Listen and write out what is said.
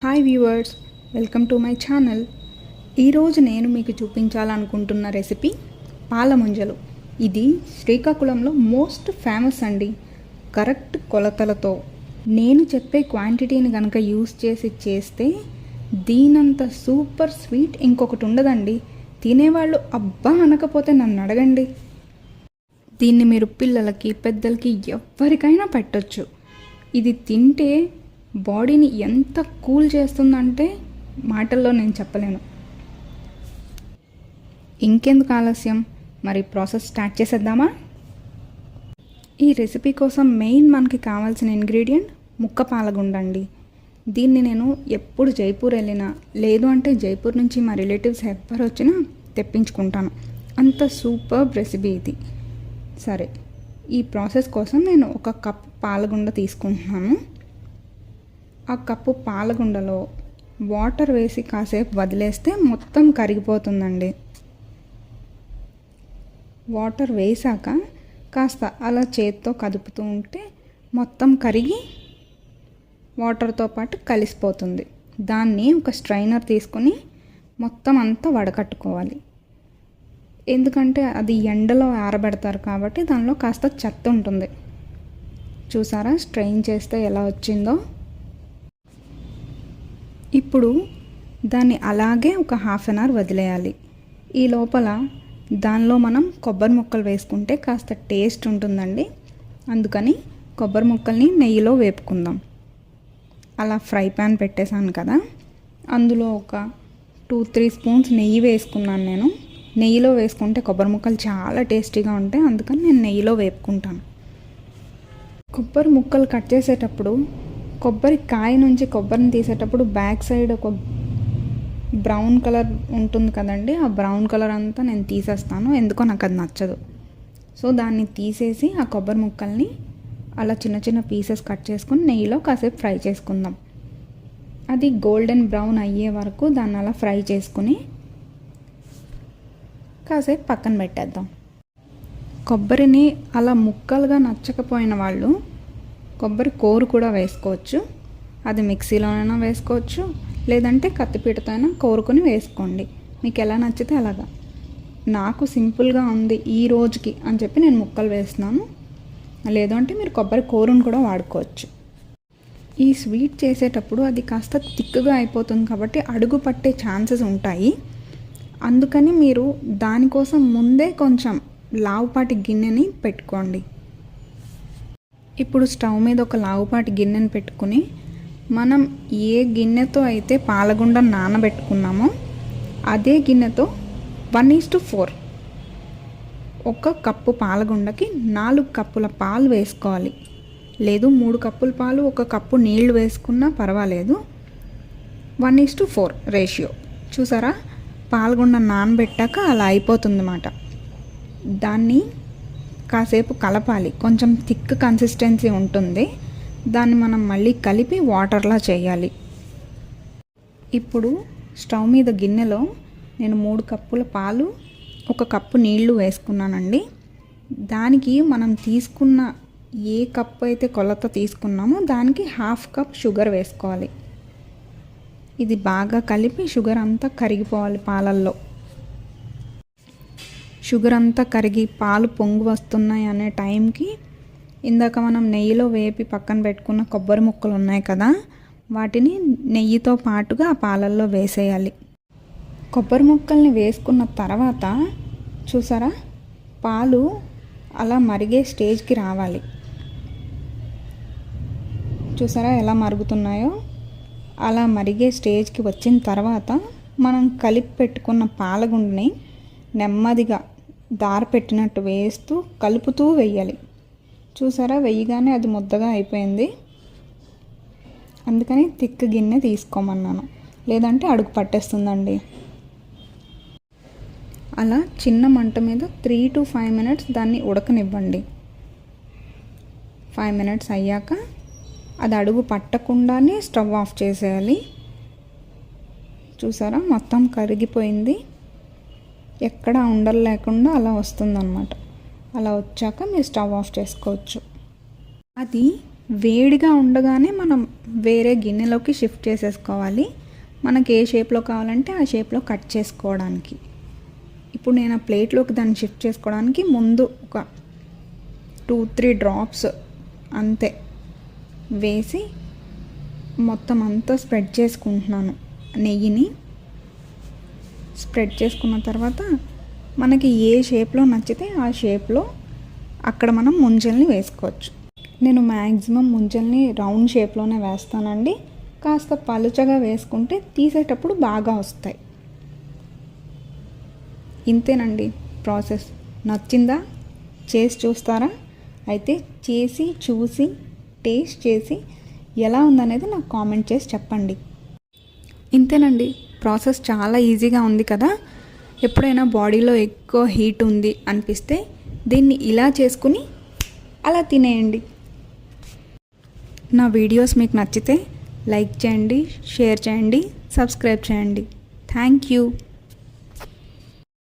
Hi viewers, welcome to my channel. ఈరోజు నేను మీకు చూపించాలనుకుంటున్న రెసిపీ పాల ముంజలు. ఇది శ్రీకాకుళంలో మోస్ట్ ఫేమస్ అండి. కరెక్ట్ కొలతలతో నేను చెప్పే క్వాంటిటీని కనుక యూస్ చేస్తే దీనంత సూపర్ స్వీట్ ఇంకొకటి ఉండదండి. తినేవాళ్ళు అబ్బా అనకపోతే నన్ను అడగండి. దీన్ని మీరు పిల్లలకి పెద్దలకి ఎవరికైనా పెట్టొచ్చు. ఇది తింటే బాడీని ఎంత కూల్ చేస్తుందంటే మాటల్లో నేను చెప్పలేను. ఇంకెందుకు ఆలస్యం, మరి ప్రాసెస్ స్టార్ట్ చేసేద్దామా? ఈ రెసిపీ కోసం మెయిన్ మనకి కావాల్సిన ఇంగ్రీడియంట్ ముక్క పాలగుండ అండి. దీన్ని నేను ఎప్పుడు జైపూర్ వెళ్ళినా, లేదు అంటే జైపూర్ నుంచి మా రిలేటివ్స్ ఎవరు వచ్చినా తెప్పించుకుంటాను. అంత సూపర్ రెసిపీ ఇది. సరే, ఈ ప్రాసెస్ కోసం నేను 1 కప్ పాలగుండ తీసుకుంటున్నాను. ఆ కప్పు పాలగుండలో వాటర్ వేసి కాసేపు వదిలేస్తే మొత్తం కరిగిపోతుందండి. వాటర్ వేసాక కాస్త అలా చేత్తో కదుపుతూ ఉంటే మొత్తం కరిగి వాటర్తో పాటు కలిసిపోతుంది. దాన్ని ఒక స్ట్రైనర్ తీసుకొని మొత్తం అంతా వడకట్టుకోవాలి. ఎందుకంటే అది ఎండలో ఆరబెడతారు కాబట్టి దానిలో కాస్త చెత్త ఉంటుంది. చూసారా స్ట్రెయిన్ చేస్తే ఎలా వచ్చిందో. ఇప్పుడు దాన్ని అలాగే ఒక ½ అన్ అవర్ వదిలేయాలి. ఈ లోపల దానిలో మనం కొబ్బరి ముక్కలు వేసుకుంటే కాస్త టేస్ట్ ఉంటుందండి. అందుకని కొబ్బరి ముక్కల్ని నెయ్యిలో వేపుకుందాం. అలా ఫ్రై ప్యాన్ పెట్టేశాను కదా, అందులో ఒక 2-3 స్పూన్స్ నెయ్యి వేసుకున్నాను నేను. నెయ్యిలో వేసుకుంటే కొబ్బరి ముక్కలు చాలా టేస్టీగా ఉంటాయి, అందుకని నేను నెయ్యిలో వేపుకుంటాను. కొబ్బరి ముక్కలు కట్ చేసేటప్పుడు కొబ్బరి కాయ నుంచి కొబ్బరిని తీసేటప్పుడు బ్యాక్ సైడ్ ఒక బ్రౌన్ కలర్ ఉంటుంది కదండి, ఆ బ్రౌన్ కలర్ అంతా నేను తీసేస్తాను. ఎందుకో నాకు అది నచ్చదు. సో దాన్ని తీసేసి ఆ కొబ్బరి ముక్కల్ని అలా చిన్న చిన్న పీసెస్ కట్ చేసుకుని నెయ్యిలో కాసేపు ఫ్రై చేసుకుందాం. అది గోల్డెన్ బ్రౌన్ అయ్యే వరకు దాన్ని అలా ఫ్రై చేసుకుని కాసేపు పక్కన పెట్టేద్దాం. కొబ్బరిని అలా ముక్కలుగా నచ్చకపోయిన వాళ్ళు కొబ్బరి కోరు కూడా వేసుకోవచ్చు. అది మిక్సీలోనైనా వేసుకోవచ్చు, లేదంటే కత్తిపీటతో అయినా కోరుకొని వేసుకోండి. మీకు ఎలా నచ్చితే అలాగా. నాకు సింపుల్గా ఉంది ఈ రోజుకి అని చెప్పి నేను ముక్కలు వేస్తున్నాను. లేదు అంటే మీరు కొబ్బరి కోరును కూడా వాడుకోవచ్చు. ఈ స్వీట్ చేసేటప్పుడు అది కాస్త థిక్గా అయిపోతుంది కాబట్టి అడుగు పట్టే ఛాన్సెస్ ఉంటాయి. అందుకని మీరు దానికోసం ముందే కొంచెం లావుపాటి గిన్నెని పెట్టుకోండి. ఇప్పుడు స్టవ్ మీద ఒక లావుపాటి గిన్నెని పెట్టుకుని మనం ఏ గిన్నెతో అయితే పాలగుండ నానబెట్టుకున్నామో అదే గిన్నెతో 1:4 1 కప్పు పాలగుండకి 4 కప్పుల పాలు వేసుకోవాలి. లేదు 3 కప్పుల పాలు 1 కప్పు నీళ్లు వేసుకున్నా పర్వాలేదు. 1:4 రేషియో. చూసారా, పాలగుండ నానబెట్టాక అలా అయిపోతుందన్నమాట. దాన్ని కాసేపు కలపాలి. కొంచెం థిక్ కన్సిస్టెన్సీ ఉంటుంది. దాన్ని మనం మళ్ళీ కలిపి వాటర్లా చేయాలి. ఇప్పుడు స్టవ్ మీద గిన్నెలో నేను 3 కప్పుల పాలు 1 కప్పు నీళ్లు వేసుకున్నానండి. దానికి మనం తీసుకున్న ఏ కప్పు అయితే కొలత తీసుకున్నామో దానికి ½ కప్ షుగర్ వేసుకోవాలి. ఇది బాగా కలిపి షుగర్ అంతా కరిగిపోవాలి పాలల్లో. షుగర్ అంతా కరిగి పాలు పొంగు వస్తున్నాయి అనే టైంకి ఇందాక మనం నెయ్యిలో వేపి పక్కన పెట్టుకున్న కొబ్బరి ముక్కలు ఉన్నాయి కదా, వాటిని నెయ్యితో పాటుగా ఆ పాలల్లో వేసేయాలి. కొబ్బరి ముక్కల్ని వేసుకున్న తర్వాత చూసారా, పాలు అలా మరిగే స్టేజ్కి రావాలి. చూసారా ఎలా మరుగుతున్నాయో. అలా మరిగే స్టేజ్కి వచ్చిన తర్వాత మనం కలిపి పెట్టుకున్న పాలగుండని నెమ్మదిగా దార పెట్టినట్టు వేస్తూ కలుపుతూ వేయాలి. చూసారా, వేయగానే అది ముద్దగా అయిపోయింది. అందుకని థిక్ గిన్నె తీసుకోమన్నాను, లేదంటే అడుగు పట్టేస్తుందండి. అలా చిన్న మంట మీద 3 to 5 minutes దాన్ని ఉడకనివ్వండి. 5 minutes అయ్యాక అది అడుగు పట్టకుండానే స్టవ్ ఆఫ్ చేసేయాలి. చూసారా మొత్తం కరిగిపోయింది. ఎక్కడ ఉండలు లేకుండా అలా వస్తుందన్నమాట. అలా వచ్చాక మీరు స్టవ్ ఆఫ్ చేసుకోవచ్చు. అది వేడిగా ఉండగానే మనం వేరే గిన్నెలోకి షిఫ్ట్ చేసేసుకోవాలి. మనకి ఏ షేప్లో కావాలంటే ఆ షేప్లో కట్ చేసుకోవడానికి. ఇప్పుడు నేను ఆ ప్లేట్లోకి దాన్ని షిఫ్ట్ చేసుకోవడానికి ముందు ఒక 2-3 డ్రాప్స్ అంతే వేసి మొత్తం అంతా స్ప్రెడ్ చేసుకుంటున్నాను. నెయ్యిని స్ప్రెడ్ చేసుకున్న తర్వాత మనకి ఏ షేప్లో నచ్చితే ఆ షేప్లో అక్కడ మనం ముంజల్ని వేసుకోవచ్చు. నేను మ్యాక్సిమం ముంజల్ని రౌండ్ షేప్లోనే వేస్తానండి. కాస్త పలుచగా వేసుకుంటే తీసేటప్పుడు బాగా వస్తాయి. ఇంతేనండి ప్రాసెస్. నచ్చిందా? చేసి చూస్తారా? అయితే చేసి చూసి టేస్ట్ చేసి ఎలా ఉందనేది నాకు కామెంట్ చేసి చెప్పండి. ఇంతేనండి, ప్రాసెస్ చాలా ఈజీగా ఉంది కదా. ఎప్పుడైనా బాడీలో ఎక్కువ హీట్ ఉంది అనిపిస్తే దీన్ని ఇలా చేసుకుని అలా తినేయండి. నా వీడియోస్ మీకు నచ్చితే లైక్ చేయండి, షేర్ చేయండి, సబ్స్క్రైబ్ చేయండి. Thank you.